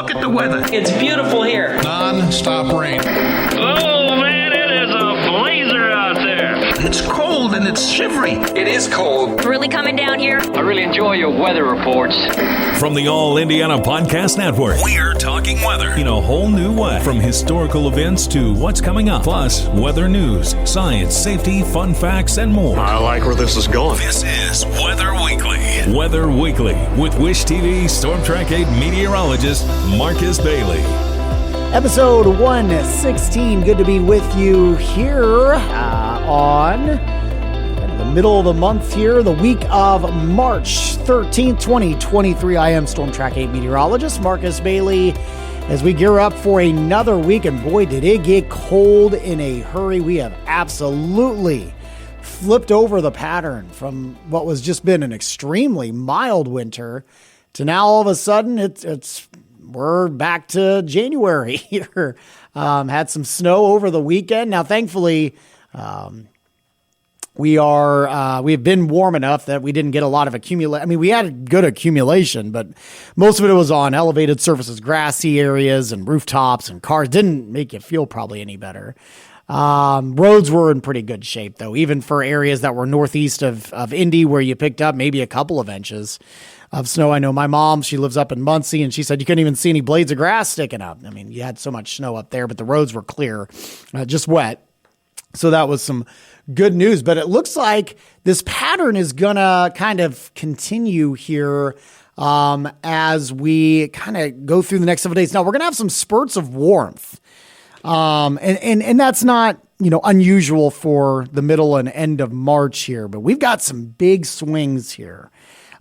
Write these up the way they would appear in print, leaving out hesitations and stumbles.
Look at the weather. It's beautiful here. Non-stop rain. Oh, man, it is a blazer out there. It's cold and it's shivery. It is cold. It's really coming down here. I really enjoy your weather reports. From the All Indiana Podcast Network, we're talking weather in a whole new way. From historical events to what's coming up, plus weather news, science, safety, fun facts, and more. I like where this is going. This is Weather Weekly. Weather Weekly with Wish TV Storm Track 8 meteorologist Marcus Bailey. Episode 116. Good to be with you here on the middle of the month here, the week of March 13th, 2023. I am Storm Track 8 meteorologist Marcus Bailey as we gear up for another week. And boy, did it get cold in a hurry. We have absolutely flipped over the pattern from what was just been an extremely mild winter to now all of a sudden we're back to January here. Had some snow over the weekend. Now, thankfully, we've been warm enough that we didn't get a lot of accumulation. I mean, we had good accumulation, but most of it was on elevated surfaces, grassy areas and rooftops and cars. Didn't make you feel probably any better. Roads were in pretty good shape, though, even for areas that were northeast of Indy, where you picked up maybe a couple of inches of snow. I know my mom, she lives up in Muncie, and she said you couldn't even see any blades of grass sticking up. I mean, you had so much snow up there, but the roads were clear, just wet. So that was some good news. But it looks like this pattern is going to kind of continue here as we kind of go through the next several days. Now, we're going to have some spurts of warmth. And that's not, unusual for the middle and end of March here, but we've got some big swings here.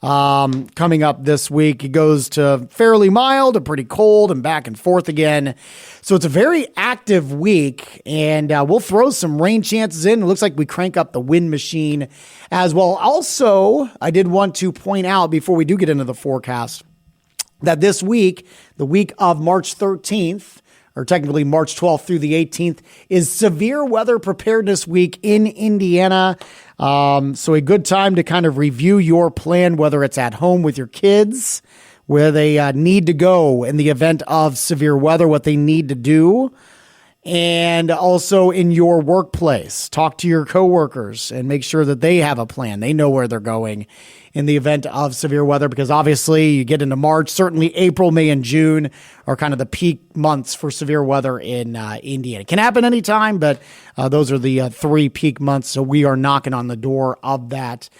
Coming up this week, it goes to fairly mild to pretty cold and back and forth again. So it's a very active week, and we'll throw some rain chances in. It looks like we crank up the wind machine as well. Also, I did want to point out before we do get into the forecast that this week, the week of March 13th, or technically March 12th through the 18th, is Severe Weather Preparedness Week in Indiana. So a good time to kind of review your plan, whether it's at home with your kids, where they need to go in the event of severe weather, what they need to do, and also in your workplace. Talk to your coworkers and make sure that they have a plan. They know where they're going in the event of severe weather, because obviously you get into March, certainly April, May, and June are kind of the peak months for severe weather in Indiana. It can happen anytime, but those are the 3 peak months, so we are knocking on the door of that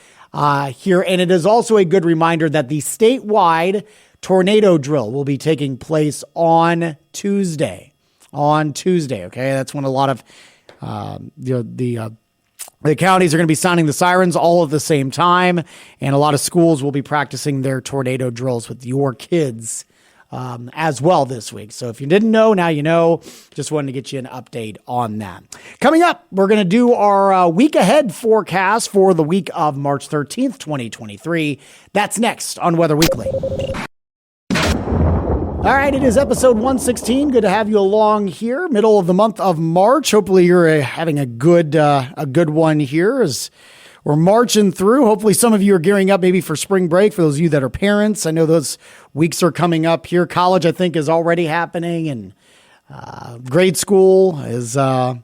here. And it is also a good reminder that the statewide tornado drill will be taking place on Tuesday. Okay? That's when a lot of the counties are going to be sounding the sirens all at the same time, and a lot of schools will be practicing their tornado drills with your kids as well this week. So if you didn't know, now you know. Just wanted to get you an update on that. Coming up, we're going to do our week ahead forecast for the week of March 13th, 2023. That's next on Weather Weekly. All right, it is episode 116. Good to have you along here, middle of the month of March. Hopefully you're having a good one here as we're marching through. Hopefully some of you are gearing up maybe for spring break, for those of you that are parents. I know those weeks are coming up here. College, I think, is already happening, and grade school is all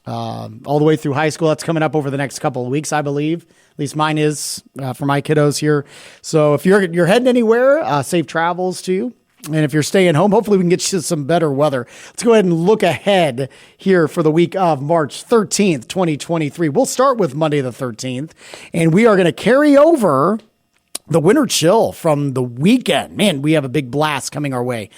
the way through high school. That's coming up over the next couple of weeks, I believe. At least mine is for my kiddos here. So if you're heading anywhere, safe travels to you. And if you're staying home, hopefully we can get you some better weather. Let's go ahead and look ahead here for the week of March 13th, 2023. We'll start with Monday the 13th, and we are going to carry over the winter chill from the weekend. Man, we have a big blast coming our way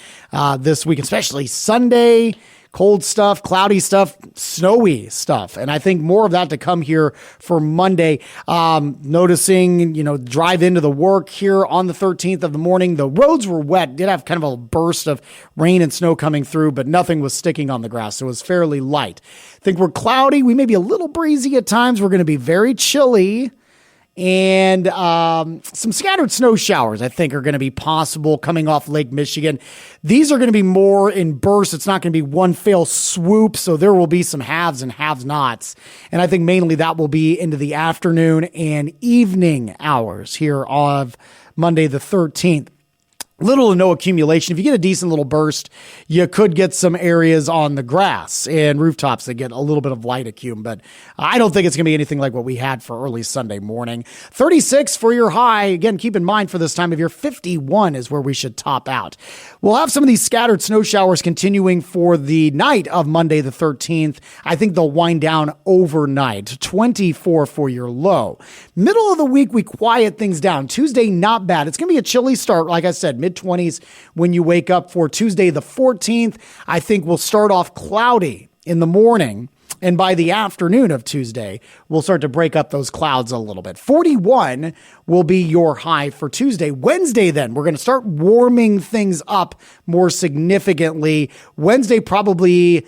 this week, especially Sunday. Cold stuff, cloudy stuff, snowy stuff. And I think more of that to come here for Monday. Noticing, drive into the work here on the 13th of the morning. The roads were wet. Did have kind of a burst of rain and snow coming through, but nothing was sticking on the grass. So it was fairly light. I think we're cloudy. We may be a little breezy at times. We're going to be very chilly. And some scattered snow showers, I think, are going to be possible coming off Lake Michigan. These are going to be more in bursts. It's not going to be one fell swoop, so there will be some haves and have-nots. And I think mainly that will be into the afternoon and evening hours here of Monday the 13th. little to no accumulation. If you get a decent little burst, you could get some areas on the grass and rooftops that get a little bit of light accum, but I don't think it's going to be anything like what we had for early Sunday morning. 36 for your high. Again, keep in mind for this time of year, 51 is where we should top out. We'll have some of these scattered snow showers continuing for the night of Monday the 13th. I think they'll wind down overnight. 24 for your low. Middle of the week, we quiet things down. Tuesday, not bad. It's going to be a chilly start, like I said, mid-20s when you wake up for Tuesday the 14th. I think we'll start off cloudy in the morning, and by the afternoon of Tuesday, we'll start to break up those clouds a little bit. 41 will be your high for Tuesday. Wednesday, then, we're going to start warming things up more significantly. Wednesday, probably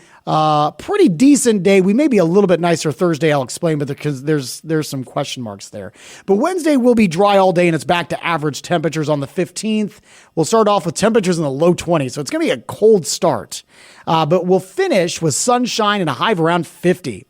pretty decent day. We may be a little bit nicer Thursday, I'll explain, but because there's some question marks there. But Wednesday will be dry all day, and it's back to average temperatures on the 15th. We'll start off with temperatures in the low 20s, so it's going to be a cold start. But we'll finish with sunshine and a high of around 50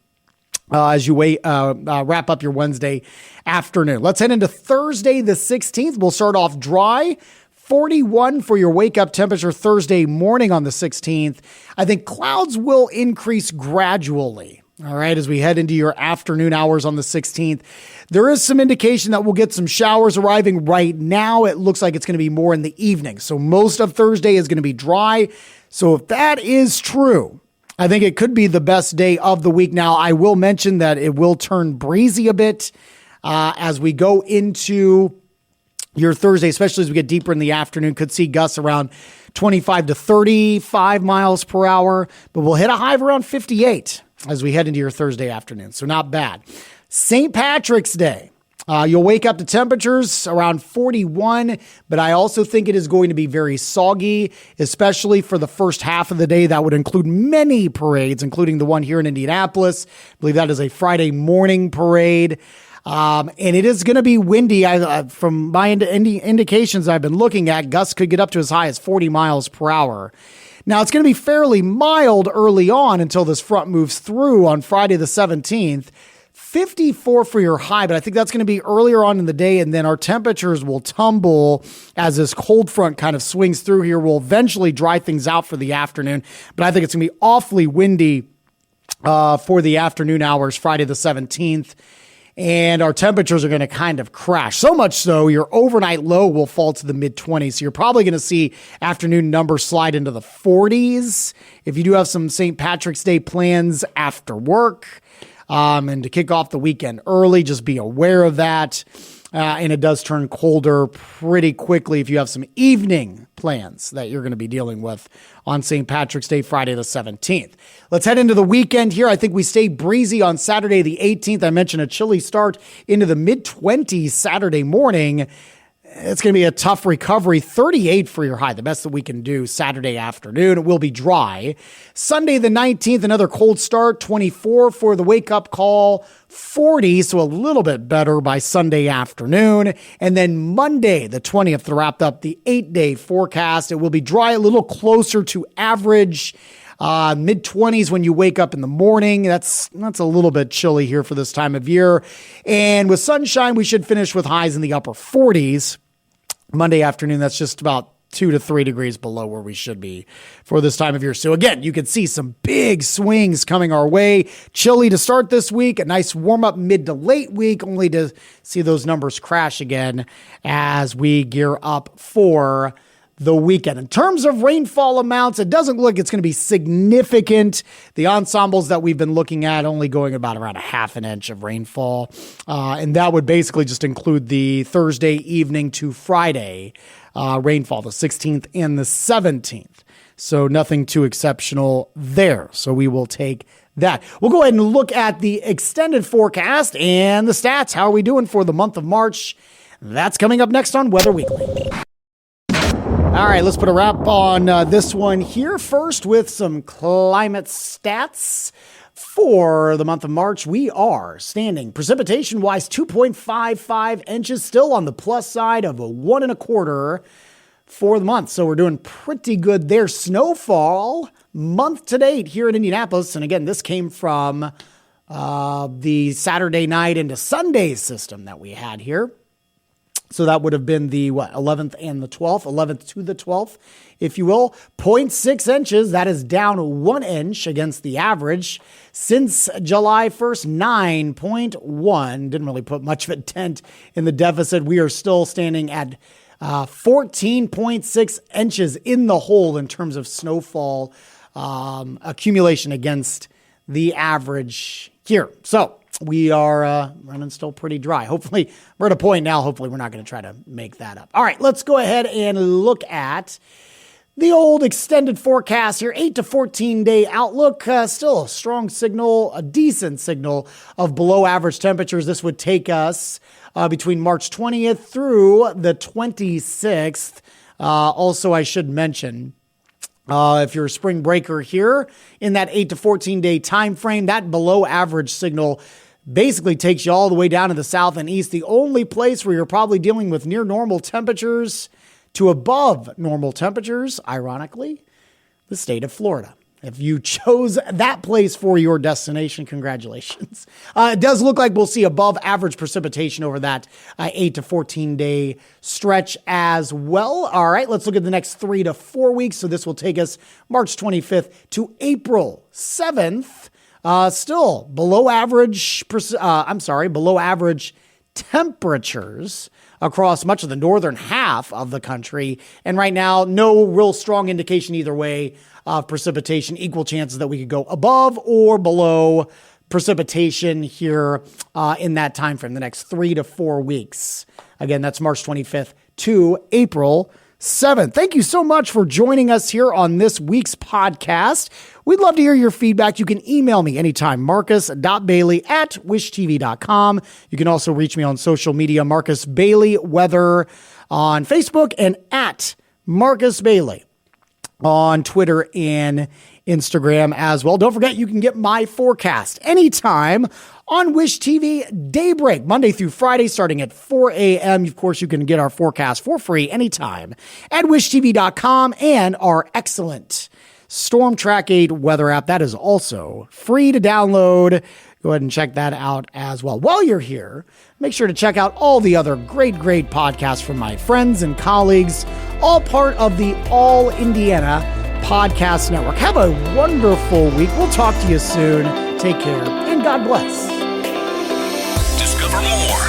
as you wrap up your Wednesday afternoon. Let's head into Thursday the 16th. We'll start off dry. 41 for your wake-up temperature Thursday morning on the 16th. I think clouds will increase gradually, all right, as we head into your afternoon hours on the 16th. There is some indication that we'll get some showers arriving right now. It looks like it's going to be more in the evening. So most of Thursday is going to be dry. So if that is true, I think it could be the best day of the week. Now, I will mention that it will turn breezy a bit as we go into your Thursday, especially as we get deeper in the afternoon. Could see gusts around 25 to 35 miles per hour, but we'll hit a high of around 58 as we head into your Thursday afternoon. So not bad. St. Patrick's Day. You'll wake up to temperatures around 41, but I also think it is going to be very soggy, especially for the first half of the day. That would include many parades, including the one here in Indianapolis. I believe that is a Friday morning parade. And it is going to be windy. From my indications I've been looking at, gusts could get up to as high as 40 miles per hour. Now, it's going to be fairly mild early on until this front moves through on Friday the 17th. 54 for your high, but I think that's going to be earlier on in the day, and then our temperatures will tumble as this cold front kind of swings through here. We'll eventually dry things out for the afternoon, but I think it's going to be awfully windy for the afternoon hours, Friday the 17th. And our temperatures are going to kind of crash. So much so, your overnight low will fall to the mid-20s. So you're probably going to see afternoon numbers slide into the 40s. If you do have some St. Patrick's Day plans after work, and to kick off the weekend early, just be aware of that. And it does turn colder pretty quickly if you have some evening plans that you're going to be dealing with on St. Patrick's Day, Friday the 17th. Let's head into the weekend here. I think we stay breezy on Saturday the 18th. I mentioned a chilly start into the mid-20s Saturday morning. It's going to be a tough recovery. 38 for your high, the best that we can do Saturday afternoon. It will be dry. Sunday the 19th, another cold start. 24 for the wake-up call. 40, so a little bit better by Sunday afternoon. And then Monday the 20th to wrap up the 8-day forecast. It will be dry, a little closer to average. Mid-20s when you wake up in the morning. That's a little bit chilly here for this time of year. And with sunshine, we should finish with highs in the upper 40s. Monday afternoon, that's just about 2 to 3 degrees below where we should be for this time of year. So again, you can see some big swings coming our way. Chilly to start this week, a nice warm up mid to late week, only to see those numbers crash again as we gear up for the weekend. In terms of rainfall amounts, it doesn't look like it's going to be significant. The ensembles that we've been looking at only going about around a half an inch of rainfall. And that would basically just include the Thursday evening to Friday rainfall, the 16th and the 17th. So nothing too exceptional there. So we will take that. We'll go ahead and look at the extended forecast and the stats. How are we doing for the month of March? That's coming up next on Weather Weekly. All right, let's put a wrap on this one here. First with some climate stats. For the month of March, we are standing precipitation-wise 2.55 inches, still on the plus side of a 1.25 for the month. So we're doing pretty good there. Snowfall month to date here in Indianapolis. And again, this came from the Saturday night into Sunday system that we had here. So that would have been the 11th and the 12th, 11th to the 12th, if you will. 0.6 inches, that is down 1 inch against the average. Since July 1st, 9.1. Didn't really put much of a dent in the deficit. We are still standing at 14.6 inches in the hole in terms of snowfall accumulation against the average here. So we are running still pretty dry. Hopefully, we're at a point now, hopefully we're not going to try to make that up. All right, let's go ahead and look at the old extended forecast here, 8 to 14 day outlook. Still a strong signal, a decent signal of below average temperatures. This would take us between March 20th through the 26th. Also, I should mention, if you're a spring breaker here in that 8 to 14 day time frame, that below average signal basically takes you all the way down to the south and east. The only place where you're probably dealing with near normal temperatures to above normal temperatures, ironically, the state of Florida. If you chose that place for your destination, congratulations. It does look like we'll see above average precipitation over that 8 to 14 day stretch as well. All right, let's look at the next 3 to 4 weeks. So this will take us March 25th to April 7th. Still below average, below average temperatures across much of the northern half of the country. And right now, no real strong indication either way of precipitation. Equal chances that we could go above or below precipitation here in that time frame, the next 3 to 4 weeks. Again, that's March 25th to April 7th. Thank you so much for joining us here on this week's podcast. We'd love to hear your feedback. You can email me anytime, marcus.bailey@wishtv.com. You can also reach me on social media, Marcus Bailey Weather on Facebook and at Marcus Bailey on Twitter and Instagram as well. Don't forget, you can get my forecast anytime on Wish TV Daybreak, Monday through Friday, starting at 4 a.m. Of course, you can get our forecast for free anytime at wishtv.com and our excellent Storm Track 8 weather app. That is also free to download. Go ahead and check that out as well. While you're here, make sure to check out all the other great podcasts from my friends and colleagues, all part of the All Indiana Podcast Network. Have a wonderful week. We'll talk to you soon. Take care and God bless.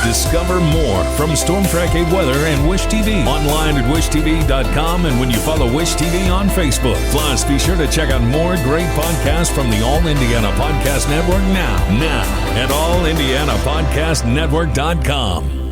Discover more from Storm Track 8 Weather and Wish TV. Online at wishtv.com and when you follow Wish TV on Facebook. Plus, be sure to check out more great podcasts from the All Indiana Podcast Network now at allindianapodcastnetwork.com.